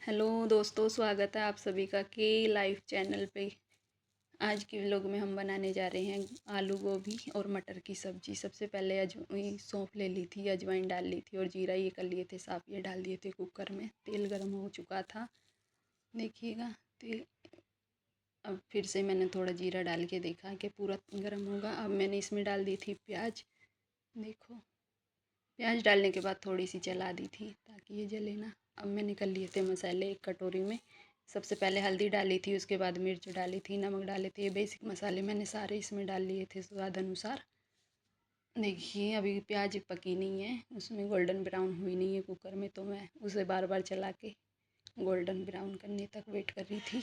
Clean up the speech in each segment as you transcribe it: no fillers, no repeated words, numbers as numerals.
Hello दोस्तों, स्वागत है आप सभी का के लाइव चैनल पे। आज के व्लॉग में हम बनाने जा रहे हैं आलू गोभी और मटर की सब्ज़ी। सबसे पहले सौंफ ले ली थी, अजवाइन डाल ली थी और जीरा ये कर लिए थे साफ़, ये डाल दिए थे कुकर में। तेल गर्म हो चुका था, देखिएगा तेल। अब फिर से मैंने थोड़ा जीरा डाल के देखा कि पूरा गर्म होगा। अब मैंने इसमें डाल दी थी प्याज। देखो, प्याज डालने के बाद थोड़ी सी जला दी थी ताकि ये जले ना। अब मैंने कर लिए थे मसाले एक कटोरी में। सबसे पहले हल्दी डाली थी, उसके बाद मिर्च डाली थी, नमक डाले थे। ये बेसिक मसाले मैंने सारे इसमें डाल लिए थे स्वाद अनुसार। देखिए अभी प्याज पकी नहीं है, उसमें गोल्डन ब्राउन हुई नहीं है कुकर में, तो मैं उसे बार बार चला के गोल्डन ब्राउन करने तक वेट कर रही थी।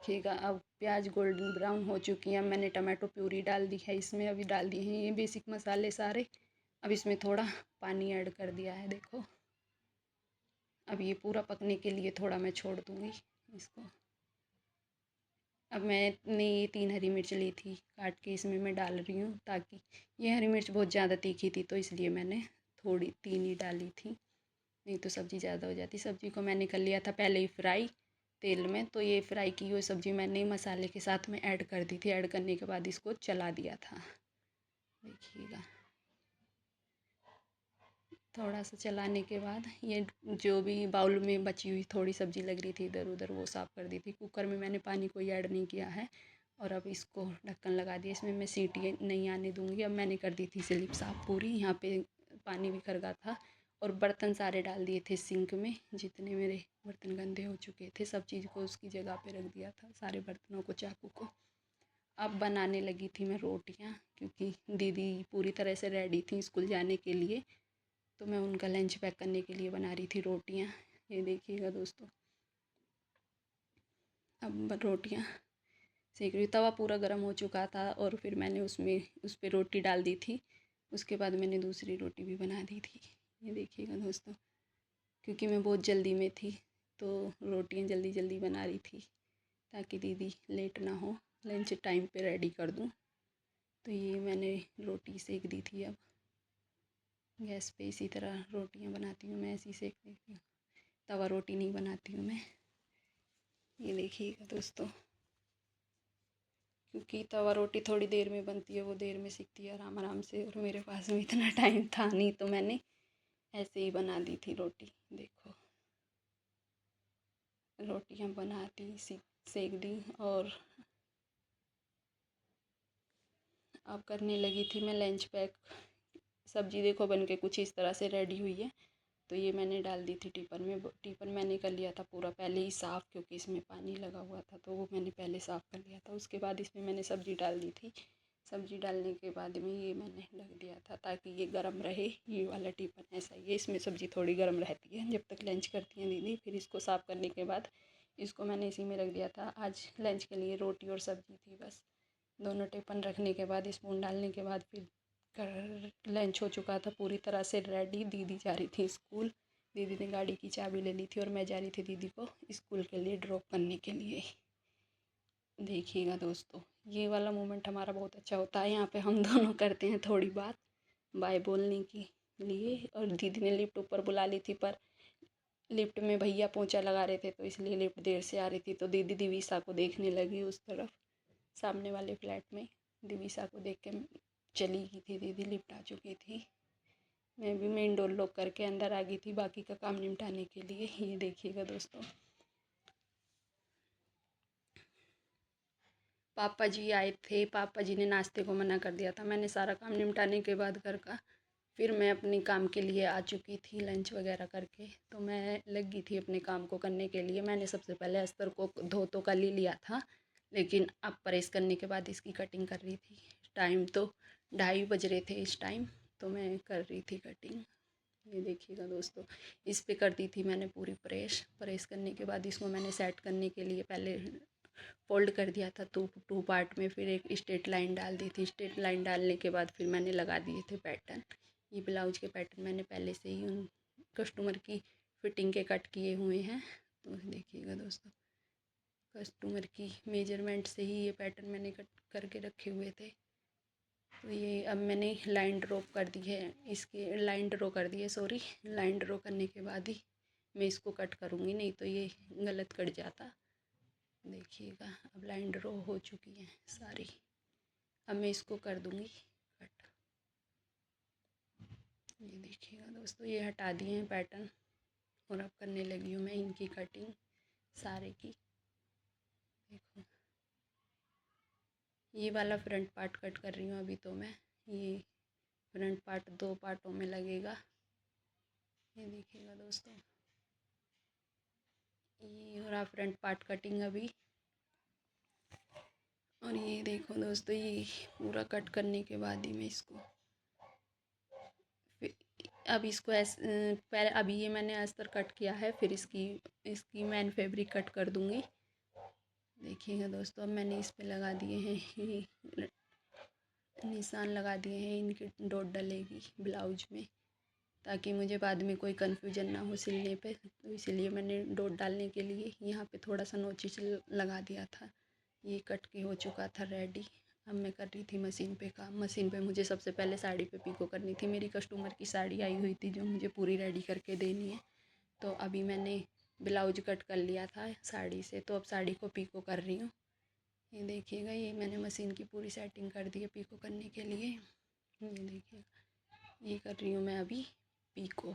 ठीक है, अब प्याज गोल्डन ब्राउन हो चुकी है। अब मैंने टमाटो प्यूरी डाल दी है इसमें, अभी डाल दिए हैं ये बेसिक मसाले सारे। अब इसमें थोड़ा पानी ऐड कर दिया है। देखो, अब ये पूरा पकने के लिए थोड़ा मैं छोड़ दूँगी इसको। अब मैंने ये 3 हरी मिर्च ली थी काट के, इसमें मैं डाल रही हूँ, ताकि ये हरी मिर्च बहुत ज़्यादा तीखी थी तो इसलिए मैंने थोड़ी 3 ही डाली थी, नहीं तो सब्ज़ी ज़्यादा हो जाती। सब्ज़ी को मैंने कर लिया था पहले ही फ्राई तेल में, तो ये फ्राई की हुई सब्ज़ी मैंने मसाले के साथ में ऐड कर दी थी। ऐड करने के बाद इसको चला दिया था। देखिएगा, थोड़ा सा चलाने के बाद ये जो भी बाउल में बची हुई थोड़ी सब्ज़ी लग रही थी इधर उधर, वो साफ़ कर दी थी। कुकर में मैंने पानी कोई ऐड नहीं किया है। और अब इसको ढक्कन लगा दिया, इसमें मैं सीटी नहीं आने दूँगी। अब मैंने कर दी थी स्लिप साफ़ पूरी। यहाँ पे पानी भी खरगा था और बर्तन सारे डाल दिए थे सिंक में। जितने मेरे बर्तन गंदे हो चुके थे सब चीज़ को उसकी जगह पे रख दिया था, सारे बर्तनों को, चाकू को। अब बनाने लगी थी मैं रोटियाँ, क्योंकि दीदी पूरी तरह से रेडी थी स्कूल जाने के लिए, तो मैं उनका लंच पैक करने के लिए बना रही थी रोटियाँ। ये देखिएगा दोस्तों, अब रोटियाँ सेक रही। तवा पूरा गर्म हो चुका था और फिर मैंने उस पर रोटी डाल दी थी। उसके बाद मैंने दूसरी रोटी भी बना दी थी। ये देखिएगा दोस्तों, क्योंकि मैं बहुत जल्दी में थी तो रोटियाँ जल्दी जल्दी बना रही थी ताकि दीदी लेट ना हो, लंच टाइम पे रेडी कर दूँ। तो ये मैंने रोटी सेक दी थी। अब गैस पे इसी तरह रोटियाँ बनाती हूँ मैं, ऐसी सेक देती हूँ, तवा रोटी नहीं बनाती हूँ मैं। ये देखिएगा दोस्तों, क्योंकि तवा रोटी थोड़ी देर में बनती है, वो देर में सीखती है आराम आराम से, और मेरे पास में इतना टाइम था नहीं, तो मैंने ऐसे ही बना दी थी रोटी। देखो, रोटियां बना दी, सेक दी, और अब करने लगी थी मैं लंच पैक। सब्जी देखो बन के कुछ इस तरह से रेडी हुई है। तो ये मैंने डाल दी थी टिफ़िन में। टिफ़िन मैंने कर लिया था पूरा पहले ही साफ़, क्योंकि इसमें पानी लगा हुआ था, तो वो मैंने पहले साफ़ कर लिया था। उसके बाद इसमें मैंने सब्ज़ी डाल दी थी। सब्ज़ी डालने के बाद में ये मैंने रख दिया था ताकि ये गर्म रहे। ये वाला टिफ़िन ऐसा ही है, इसमें सब्ज़ी थोड़ी गर्म रहती है जब तक लंच करती हैं दीदी। फिर इसको साफ़ करने के बाद इसको मैंने इसी में रख दिया था। आज लंच के लिए रोटी और सब्ज़ी थी बस। दोनों टिफ़िन रखने के बाद, स्पून डालने के बाद, फिर लंच हो चुका था पूरी तरह से रेडी। दीदी जा रही थी स्कूल। दीदी ने गाड़ी की चाबी ले ली थी और मैं जा रही थी दीदी को स्कूल के लिए ड्रॉप करने के लिए। देखिएगा दोस्तों, ये वाला मोमेंट हमारा बहुत अच्छा होता है। यहाँ पे हम दोनों करते हैं थोड़ी बात बाय बोलने के लिए। और दीदी ने लिफ्ट ऊपर बुला ली थी, पर लिफ्ट में भैया पोंछा लगा रहे थे, तो इसलिए लिफ्ट देर से आ रही थी। तो दीदी दिवीसा को देखने लगी उस तरफ, सामने वाले फ्लैट में। दिवीसा को देख के चली गई थी दीदी, लिफ्ट आ चुकी थी। मैं भी मेन डोर लॉक करके अंदर आ गई थी बाकी का काम निपटाने के लिए। ये देखिएगा दोस्तों, पापा जी आए थे। पापा जी ने नाश्ते को मना कर दिया था। मैंने सारा काम निपटाने के बाद घर का, फिर मैं अपने काम के लिए आ चुकी थी लंच वगैरह करके। तो मैं लगी थी अपने काम को करने के लिए। मैंने सबसे पहले अस्तर को धो तो कर ही लिया था, लेकिन अब प्रेस करने के बाद इसकी कटिंग कर रही थी। टाइम तो 2:30 बज रहे थे इस टाइम, तो मैं कर रही थी कटिंग। ये देखिएगा दोस्तों, इस पे कर दी थी मैंने पूरी प्रेस करने के बाद इसको मैंने सेट करने के लिए पहले फोल्ड कर दिया था टू पार्ट में। फिर एक स्ट्रेट लाइन डाल दी थी। स्ट्रेट लाइन डालने के बाद फिर मैंने लगा दिए थे पैटर्न। ये ब्लाउज के पैटर्न मैंने पहले से ही उन कस्टमर की फिटिंग के कट किए हुए हैं। तो देखिएगा दोस्तों, कस्टमर की मेजरमेंट से ही ये पैटर्न मैंने कट करके रखे हुए थे। तो ये अब मैंने लाइन ड्रॉ कर दी है, इसकी लाइन ड्रॉ कर दी है, सॉरी। लाइन ड्रॉ करने के बाद ही मैं इसको कट करूँगी, नहीं तो ये गलत कट जाता। देखिएगा अब लाइन ड्रॉ हो चुकी है सारी। अब मैं इसको कर दूँगी कट। ये देखिएगा दोस्तों, ये हटा दिए हैं पैटर्न और अब करने लगी हूँ मैं इनकी कटिंग सारे की। देखो ये वाला फ्रंट पार्ट कट कर रही हूँ अभी तो मैं। ये फ्रंट पार्ट 2 पार्टों में लगेगा। ये देखिएगा दोस्तों, ये हो रहा फ्रंट पार्ट कटिंग अभी। और ये देखो दोस्तों, ये पूरा कट करने के बाद ही मैं इसको अब इसको पहले अभी ये मैंने अस्तर कट किया है, फिर इसकी मैन फैब्रिक कट कर दूँगी। देखिएगा दोस्तों, अब मैंने इस पे लगा दिए हैं ये निशान लगा दिए हैं, इनकी डॉट डलेगी ब्लाउज में, ताकि मुझे बाद में कोई कन्फ्यूजन ना हो सिलने पे। तो इसीलिए मैंने डॉट डालने के लिए यहाँ पे थोड़ा सा नोचिच लगा दिया था। ये कट के हो चुका था रेडी। अब मैं कर रही थी मशीन पे काम। मशीन पे मुझे सबसे पहले साड़ी पे पिको करनी थी। मेरी कस्टमर की साड़ी आई हुई थी जो मुझे पूरी रेडी करके देनी है। तो अभी मैंने ब्लाउज कट कर लिया था साड़ी से, तो अब साड़ी को पिको कर रही हूँ। ये देखिएगा, ये मैंने मशीन की पूरी सेटिंग कर दी है पिको करने के लिए। ये देखिएगा, ये कर रही हूँ मैं अभी पिको।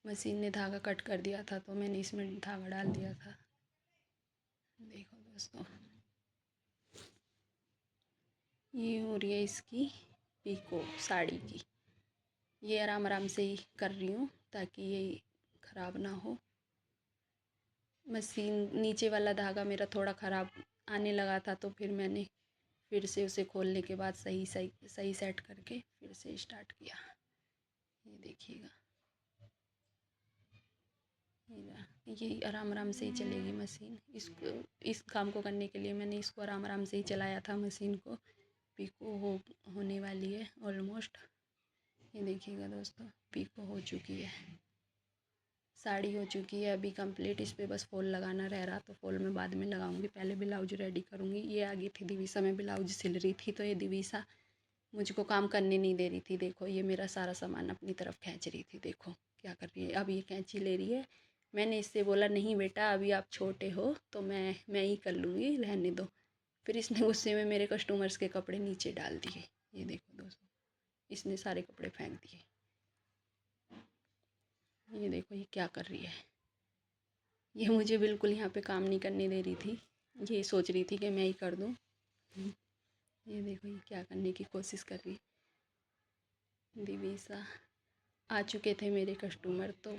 मशीन ने धागा कट कर दिया था तो मैंने इसमें धागा डाल दिया था। देखो दोस्तों, ये हो रही है इसकी पिको साड़ी की। ये आराम आराम से ही कर रही हूँ ताकि ये ख़राब ना हो। मशीन नीचे वाला धागा मेरा थोड़ा ख़राब आने लगा था, तो फिर मैंने फिर से उसे खोलने के बाद सही सेट करके फिर से स्टार्ट किया। ये देखिएगा, ये आराम आराम से ही चलेगी मशीन। इस काम को करने के लिए मैंने इसको आराम आराम से ही चलाया था मशीन को। पिको होने वाली है ऑलमोस्ट। ये देखिएगा दोस्तों, पिको हो चुकी है, साड़ी हो चुकी है अभी कंप्लीट। इस पे बस फॉल लगाना रह रहा, तो फॉल में बाद में लगाऊंगी, पहले ब्लाउज रेडी करूँगी। ये आ गई थी दिवीसा, मैं ब्लाउज सिल रही थी तो ये दिवीसा मुझको काम करने नहीं दे रही थी। देखो ये मेरा सारा सामान अपनी तरफ खींच रही थी, देखो क्या कर रही है। अब ये कैंची ले रही है। मैंने इससे बोला नहीं बेटा अभी आप छोटे हो तो मैं ही कर लूँगी, रहने दो। फिर इसने गुस्से में मेरे कस्टमर्स के कपड़े नीचे डाल दिए। ये देखो दोस्तों, इसने सारे कपड़े फेंक दिए। ये देखो ये क्या कर रही है। ये मुझे बिल्कुल यहाँ पे काम नहीं करने दे रही थी, ये सोच रही थी कि मैं ही कर दूँ। ये देखो ये क्या करने की कोशिश कर रही है। दिवीसा आ चुके थे मेरे कस्टमर, तो